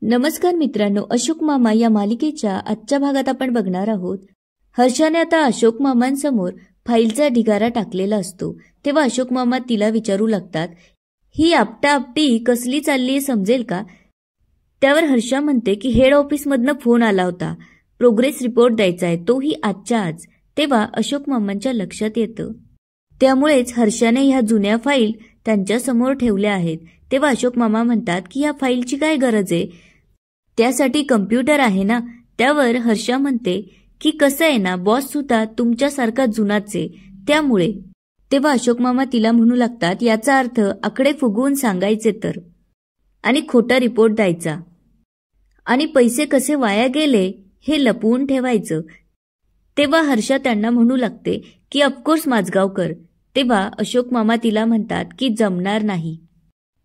नमस्कार मित्रांनो, अशोक मामा या मालिकेच्या आजच्या भागात आपण बघणार आहोत. हर्षाने आता अशोक मामांसमोर फाईलचा ढिगारा टाकलेला असतो. तेव्हा अशोक मामा तिला विचारू लागतात, ही आपटाआपटी कसली चालली समजेल का? त्यावर हर्षा म्हणते की हेड ऑफिसमधनं फोन आला होता, प्रोग्रेस रिपोर्ट द्यायचा आहे, तोही आजच्या आज. तेव्हा अशोक मामांच्या लक्षात येतं. त्यामुळेच हर्षाने ह्या जुन्या फाईल त्यांच्या समोर ठेवल्या आहेत. तेव्हा अशोक मामा म्हणतात की ह्या फाईलची काय गरज आहे, त्यासाठी कम्प्युटर आहे ना. त्यावर हर्षा म्हणते की कसं आहे ना, बॉस सुद्धा तुमच्यासारखा जुनाच आहे, त्यामुळे. तेव्हा अशोक मामा तिला म्हणू लागतात, याचा अर्थ आकडे फुगवून सांगायचे तर, आणि खोटा रिपोर्ट द्यायचा, आणि पैसे कसे वाया गेले हे लपवून ठेवायचं. तेव्हा हर्षा त्यांना म्हणू लागते की ऑफकोर्स माझगावकर. तेव्हा अशोक मामा तिला म्हणतात की जमणार नाही.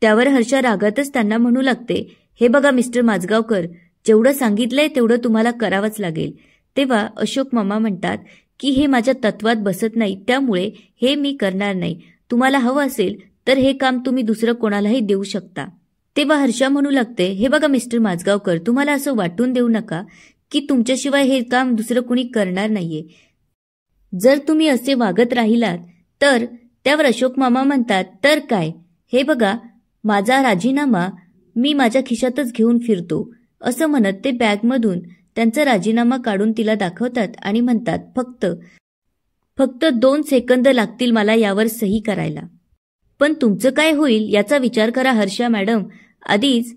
त्यावर हर्षा रागातच त्यांना म्हणू लागते, हे बघा मिस्टर माझगावकर, जेवढं सांगितलंय तेवढं तुम्हाला करावंच लागेल. तेव्हा अशोक मामा म्हणतात की हे माझ्या तत्वात बसत नाही, त्यामुळे हे मी करणार नाही. तुम्हाला हवं असेल तर हे काम तुम्ही दुसरं कोणालाही देऊ शकता. तेव्हा हर्षा म्हणू लागते, हे बघा मिस्टर माझगावकर, तुम्हाला असं वाटून देऊ नका की तुमच्याशिवाय हे काम दुसरं कुणी करणार नाहीये. जर तुम्ही असे वागत राहिलात तर. त्यावर अशोक मामा म्हणतात, तर काय, हे बघा माझा राजीनामा मी माझ्या खिशातच घेऊन फिरतो. असं म्हणत ते बॅगमधून त्यांचा राजीनामा काढून तिला दाखवतात आणि म्हणतात, फक्त 2 सेकंद लागतील मला यावर सही करायला. पण तुमचं काय होईल याचा विचार करा हर्षा मॅडम. आधीच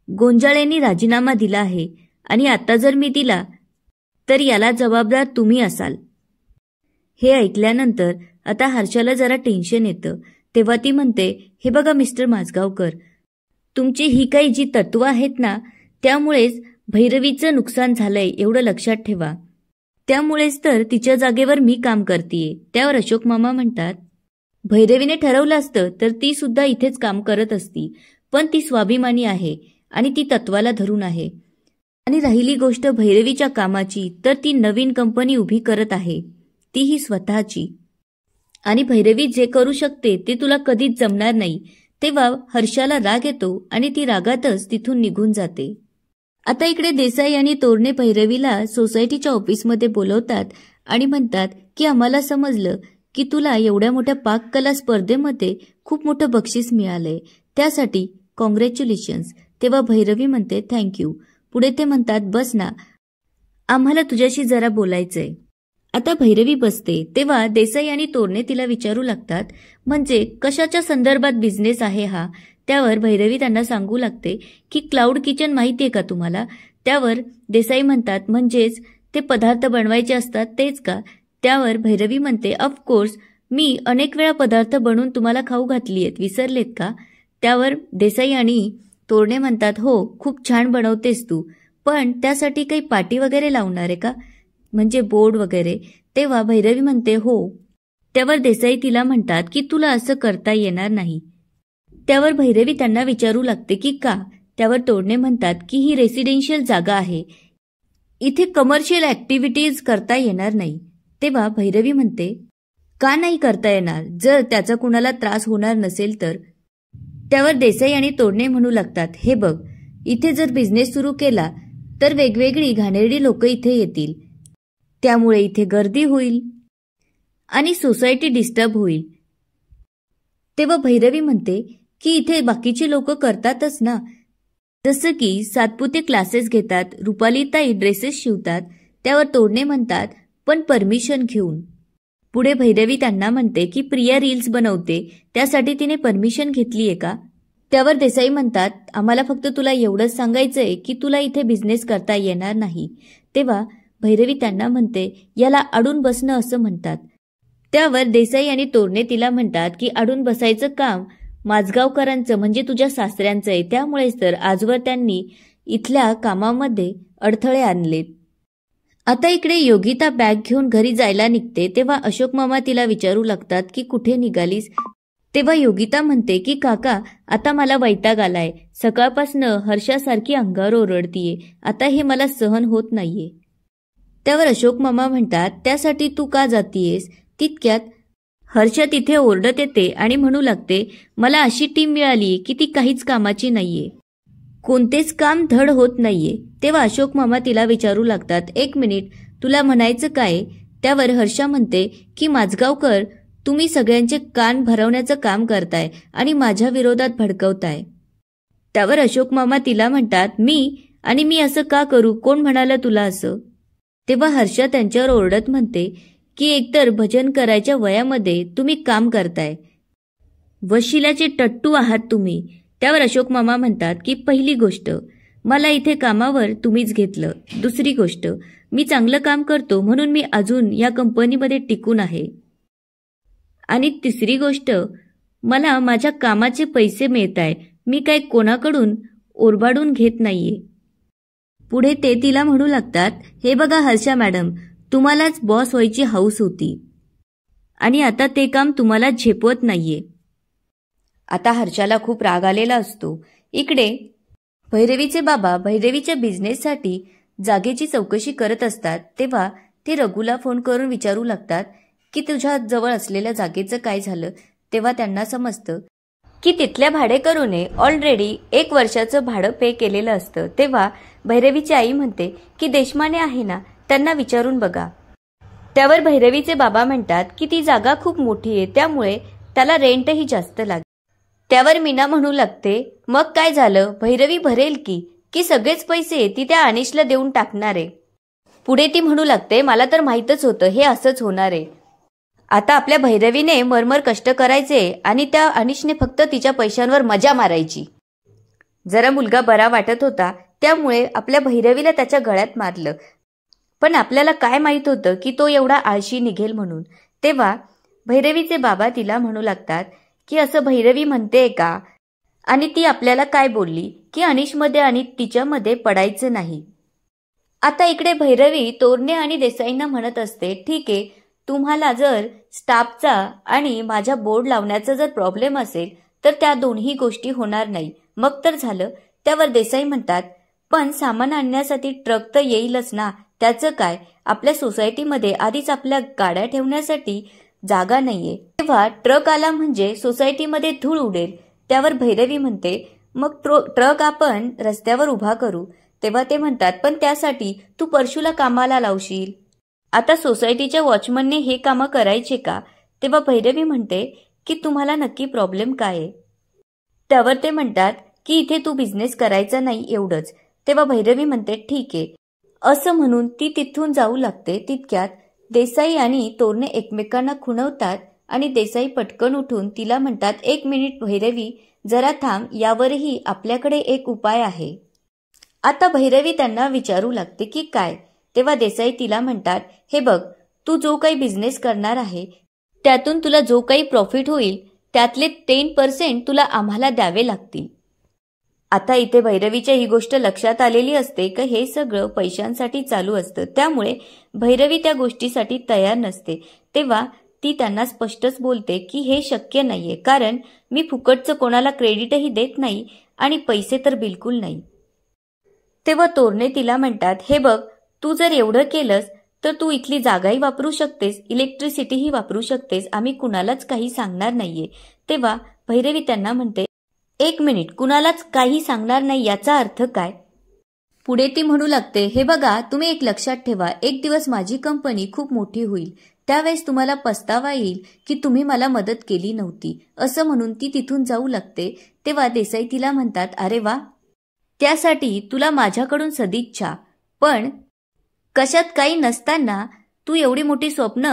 गोंजाळेंनी राजीनामा दिला आहे आणि आता जर मी दिला तर याला जबाबदार तुम्ही असाल. हे ऐकल्यानंतर आता हर्षाला जरा टेन्शन येतं. तेव्हा ती म्हणते, हे बघा मिस्टर माझगावकर, तुमची ही काही जी तत्व आहेत ना, त्यामुळेच भैरवीचं नुकसान झालंय एवढं लक्षात ठेवा. त्यामुळेच तर तिच्या जागेवर मी काम करतेय. त्यावर अशोक मामा म्हणतात, भैरवीने ठरवलं असतं तर ती सुद्धा इथेच काम करत असती, पण ती स्वाभिमानी आहे आणि ती तत्वाला धरून आहे. आणि राहिली गोष्ट भैरवीच्या कामाची, तर ती नवीन कंपनी उभी करत आहे, तीही स्वतःची. आणि भैरवी जे करू शकते ते तुला कधीच जमणार नाही. तेव्हा हर्षाला राग येतो आणि ती रागातच तिथून निघून जाते. आता इकडे देसाई आणि तोरणे भैरवीला सोसायटीच्या ऑफिसमध्ये बोलवतात आणि म्हणतात की आम्हाला समजलं की तुला एवढ्या मोठ्या पाककला स्पर्धेमध्ये खूप मोठं बक्षीस मिळालंय, त्यासाठी कॉंग्रॅच्युलेशन्स. तेव्हा भैरवी म्हणते थँक्यू. पुढे ते म्हणतात, बस ना, आम्हाला तुझ्याशी जरा बोलायचंय. आता भैरवी बसते. तेव्हा देसाई आणि तोरणे तिला विचारू लागतात, म्हणजे कशाच्या संदर्भात बिझनेस आहे हा? त्यावर भैरवी त्यांना सांगू लागते की क्लाउड किचन माहितीये का तुम्हाला? त्यावर देसाई म्हणतात, म्हणजेच ते पदार्थ बनवायचे असतात तेच का? त्यावर भैरवी म्हणते, ऑफकोर्स, मी अनेक वेळा पदार्थ बनवून तुम्हाला खाऊ घातली आहेत, विसरलेत का? त्यावर देसाई आणि तोरणे म्हणतात, हो खूप छान बनवतेस तू, पण त्यासाठी काही पाटी वगैरे लावणार आहे का, म्हणजे बोर्ड वगैरे? तेव्हा भैरवी म्हणते, हो. त्यावर देसाई तिला म्हणतात की तुला असं करता येणार नाही. त्यावर भैरवी त्यांना विचारू लागते की का? त्यावर तोरणे म्हणतात की ही रेसिडेन्शियल जागा आहे, इथे कमर्शियल ऍक्टिव्हिटीज करता येणार नाही. तेव्हा भैरवी म्हणते, का नाही करता येणार, जर त्याचा कुणाला त्रास होणार नसेल तर? त्यावर देसाई आणि तोरणे म्हणू लागतात, हे बघ, इथे जर बिझनेस सुरू केला तर वेगवेगळी घाणेरडी लोक इथे येतील, त्यामुळे इथे गर्दी होईल आणि सोसायटी डिस्टर्ब होईल. तेव्हा भैरवी म्हणते की इथे बाकीचे लोक करतातच ना, जसं की सातपुते क्लासेस घेतात, रुपालीताई ड्रेसेस शिवतात. त्यावर तोरणे म्हणतात, पण परमिशन घेऊन. पुढे भैरवी त्यांना म्हणते की प्रिया रील्स बनवते, त्यासाठी तिने परमिशन घेतलीये का? त्यावर देसाई म्हणतात, आम्हाला फक्त तुला एवढंच सांगायचंय की तुला इथे बिझनेस करता येणार नाही. तेव्हा भैरवी त्यांना म्हणते, याला अडून बसणं असं म्हणतात. त्यावर देसाई आणि तोरणे तिला म्हणतात की अडून बसायचं काम माझगावकरांचं, म्हणजे तुझ्या सासऱ्यांचं आहे, त्यामुळेच तर आजवर त्यांनी इथल्या कामामध्ये अडथळे आणलेत. आता इकडे योगिता बॅग घेऊन घरी जायला निघते. तेव्हा अशोक मामा तिला विचारू लागतात की कुठे निघालीस? तेव्हा योगिता म्हणते की काका, आता मला वैताग आलाय, सकाळपासनं हर्षासारखी अंगावर ओरडतीये, आता हे मला सहन होत नाहीये. त्यावर अशोक मामा म्हणतात, त्यासाठी तू का जातीयेस? तितक्यात हर्षा तिथे ओरडत येते आणि म्हणू लागते, मला अशी टीम मिळाली की ती काहीच कामाची नाहीये. कोणतेच काम धड होत नाहीये. तेव्हा अशोक मामा तिला विचारू लागतात, 1 मिनिट, तुला म्हणायचं काय? त्यावर हर्षा म्हणते की माजगावकर, तुम्ही सगळ्यांचे कान भरवण्याचं काम करताय आणि माझ्या विरोधात भडकवताय. त्यावर अशोक मामा तिला म्हणतात, मी असं का करू? कोण म्हणालं तुला असं? तेव्हा हर्षा त्यांच्यावर ओरडत म्हणते की एकतर भजन करायच्या वयामध्ये तुम्ही काम करताय, वशिलाचे टट्टू आहात तुम्ही. त्यावर अशोक मामा म्हणतात की पहिली गोष्ट, मला इथे कामावर तुम्हीच घेतलं. दुसरी गोष्ट, मी चांगलं काम करतो म्हणून मी अजून या कंपनीमध्ये टिकून आहे. आणि तिसरी गोष्ट, मला माझ्या कामाचे पैसे मिळताय, मी काय कोणाकडून ओरबाडून घेत नाहीये. पुढे ते तिला म्हणू लागतात, हे बघा हर्षा मॅडम, तुम्हालाच बॉस व्हायची हौस होती आणि आता ते काम तुम्हाला झेपवत नाहीये. आता हर्षाला खूप राग आलेला असतो. इकडे भैरवीचे बाबा भैरवीच्या बिझनेससाठी जागेची चौकशी करत असतात. तेव्हा ते रघुला फोन करून विचारू लागतात की तुझ्या जवळ असलेल्या जागेचं काय झालं. तेव्हा त्यांना समजतं की तिथल्या भाडेकरूने ऑलरेडी 1 वर्षाचं भाडं पे केलेलं असतं. तेव्हा भैरवीची आई म्हणते की देशमाने आहे ना, त्यांना विचारून बघा. त्यावर भैरवीचे बाबा म्हणतात की ती जागा खूप मोठी आहे, त्यामुळे त्याला रेंटही जास्त लागेल. त्यावर मीना म्हणू लागते, मग काय झालं, भैरवी भरेल की सगळेच पैसे ती त्या अनिशला देऊन टाकणार आहे. पुढे ती म्हणू लागते, मला तर माहीतच होतं हे असंच होणार आहे. आता आपल्या भैरवीने मरमर कष्ट करायचे आणि त्या अनिशने फक्त तिच्या पैशांवर मजा मारायची. जरा मुलगा बरा वाटत होता, त्यामुळे आपल्या भैरवीला त्याच्या गळ्यात मारलं. पण आपल्याला काय माहित होतं की तो एवढा आळशी निघेल म्हणून. तेव्हा भैरवीचे बाबा तिला म्हणू लागतात की असं भैरवी म्हणते का, आणि ती आपल्याला काय बोलली की अनिशमध्ये आणि तिच्यामध्ये पडायचं नाही. आता इकडे भैरवी तोरणे आणि देसाईंना म्हणत असते, ठीक आहे, तुम्हाला जर स्टाफचा आणि माझ्या बोर्ड लावण्याचा जर प्रॉब्लेम असेल तर त्या दोन्ही गोष्टी होणार नाही, मग तर झालं. त्यावर देसाई म्हणतात, पण सामान आणण्यासाठी ट्रक तर येईलच ना, त्याचं काय, आपल्या सोसायटीमध्ये आधीच आपल्या गाड्या ठेवण्यासाठी जागा नाहीये, तेव्हा ट्रक आला म्हणजे सोसायटीमध्ये धूळ उडेल. त्यावर भैरवी म्हणते, मग ट्रक आपण रस्त्यावर उभा करू. तेव्हा ते म्हणतात, पण त्यासाठी तू परशूला कामाला लावशील. आता सोसायटीच्या वॉचमनने हे कामं करायचे का? तेव्हा भैरवी म्हणते की तुम्हाला नक्की प्रॉब्लेम काय आहे. त्यावर ते म्हणतात की इथे तू बिझनेस करायचा नाही एवढंच. तेव्हा भैरवी म्हणते, ठीक आहे, असं म्हणून ती तिथून जाऊ लागते. तितक्यात देसाई आणि तोरणे एकमेकांना खुणवतात आणि देसाई पटकन उठून तिला म्हणतात, 1 मिनिट भैरवी, जरा थांब, यावरही आपल्याकडे एक उपाय आहे. आता भैरवी त्यांना विचारू लागते की काय. तेव्हा देसाई तिला म्हणतात, हे बघ, तू जो काही बिझनेस करणार आहे त्यातून तुला जो काही प्रॉफिट होईल त्यातले 10% तुला आम्हाला द्यावे लागतील. आता इथे भैरवीच्या ही गोष्ट लक्षात आलेली असते की हे सगळं पैशांसाठी चालू असतं, त्यामुळे भैरवी त्या गोष्टीसाठी तयार नसते. तेव्हा ती त्यांना स्पष्टच बोलते की हे शक्य नाहीये, कारण मी फुकटचं कोणाला क्रेडिटही देत नाही आणि पैसे तर बिलकुल नाही. तेव्हा तोरणे तिला म्हणतात, हे बघ, तू जर एवढं केलंस तर तू इथली जागाही वापरू शकतेस, इलेक्ट्रिसिटीही वापरू शकतेस, आम्ही कुणालाच काही सांगणार नाहीये. तेव्हा भैरवी त्यांना म्हणते, 1 मिनिट, कुणालाच काही सांगणार नाही याचा अर्थ काय? पुढे ती म्हणू लागते, हे बघा, तुम्ही एक लक्षात ठेवा, एक दिवस माझी कंपनी खूप मोठी होईल, त्यावेळेस तुम्हाला पस्तावा येईल की तुम्ही मला मदत केली नव्हती. असं म्हणून ती तिथून जाऊ लागते. तेव्हा देसाई तिला म्हणतात, अरे वा, त्यासाठी तुला माझ्याकडून सदिच्छा, पण कशात काही नसताना तू एवढी मोठी स्वप्न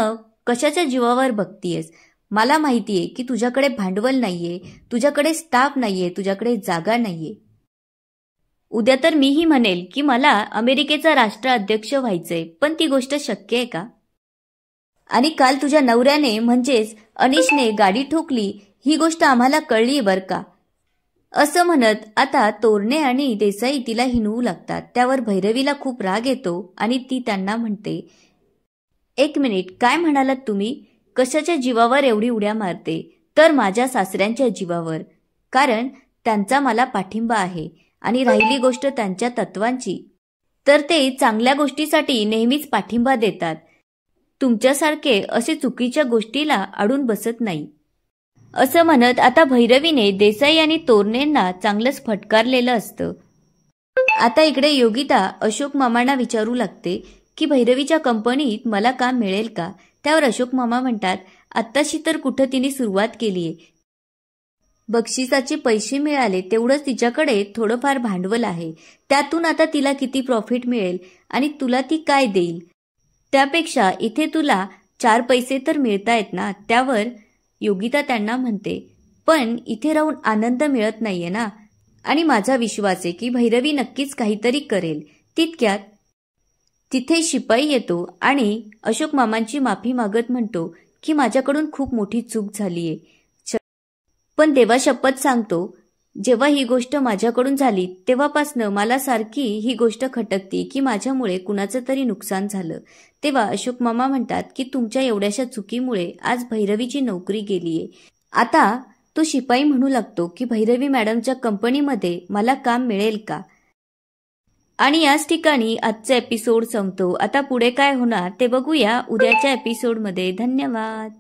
कशाच्या जीवावर बघतीयस? मला माहितीये की तुझ्याकडे भांडवल नाहीये, तुझ्याकडे स्टाफ नाहीये, तुझ्याकडे जागा नाहीये. उद्या तर मीही म्हणेल की मला अमेरिकेचा राष्ट्राध्यक्ष व्हायचंय, पण ती गोष्ट शक्य आहे का? आणि काल तुझ्या नवऱ्याने म्हणजेच अनिशने गाडी ठोकली, ही गोष्ट आम्हाला कळली बर का. असं म्हणत आता तोरणे आणि देसाई तिला हिणवू लागतात. त्यावर भैरवीला खूप राग येतो आणि ती त्यांना म्हणते, 1 मिनिट, काय म्हणालात तुम्ही? कशाच्या जीवावर एवढी उड्या मारते? तर माझ्या सासऱ्यांच्या जीवावर, कारण त्यांचा मला पाठिंबा आहे. आणि राहिली गोष्ट त्यांच्या तत्वांची, तर ते चांगल्या गोष्टीसाठी नेहमीच पाठिंबा देतात. तुमच्यासारखे असे चुकीच्या गोष्टीला अडून बसत नाही. असं म्हणत आता भैरवीने देसाई आणि तोरणेंना चांगलंच फटकारलेलं असतं. आता इकडे योगिता अशोक मामांना विचारू लागते की भैरवीच्या कंपनीत मला काम मिळेल का. त्यावर अशोक मामा म्हणतात, आत्ताशी तर कुठं तिने सुरुवात केलीये. बक्षिसाचे पैसे मिळाले तेवढंच तिच्याकडे थोडंफार भांडवल आहे. त्यातून आता तिला किती प्रॉफिट मिळेल आणि तुला ती काय देईल. त्यापेक्षा इथे तुला 4 पैसे तर मिळतायत ना. त्यावर योगिता त्यांना म्हणते, पण इथे राहून आनंद मिळत नाहीये ना. आणि माझा विश्वास आहे की भैरवी नक्कीच काहीतरी करेल. तितक्यात तिथे शिपाई येतो आणि अशोक मामांची माफी मागत म्हणतो की माझ्याकडून खूप मोठी चूक झालीये. पण देवा शपथ सांगतो, जेव्हा ही गोष्ट माझ्याकडून झाली तेव्हापासनं मला सारखी ही गोष्ट खटकती की माझ्यामुळे कुणाचं तरी नुकसान झालं. तेव्हा अशोक मामा म्हणतात की तुमच्या एवढ्याशा चुकीमुळे आज भैरवीची नोकरी गेलीये. आता तो शिपाई म्हणू लागतो की भैरवी मॅडमच्या कंपनीमध्ये मला काम मिळेल का. आणि याच ठिकाणी आजचा एपिसोड संपतो. आता पुढे काय होणार ते बघूया उद्याच्या एपिसोडमध्ये. धन्यवाद.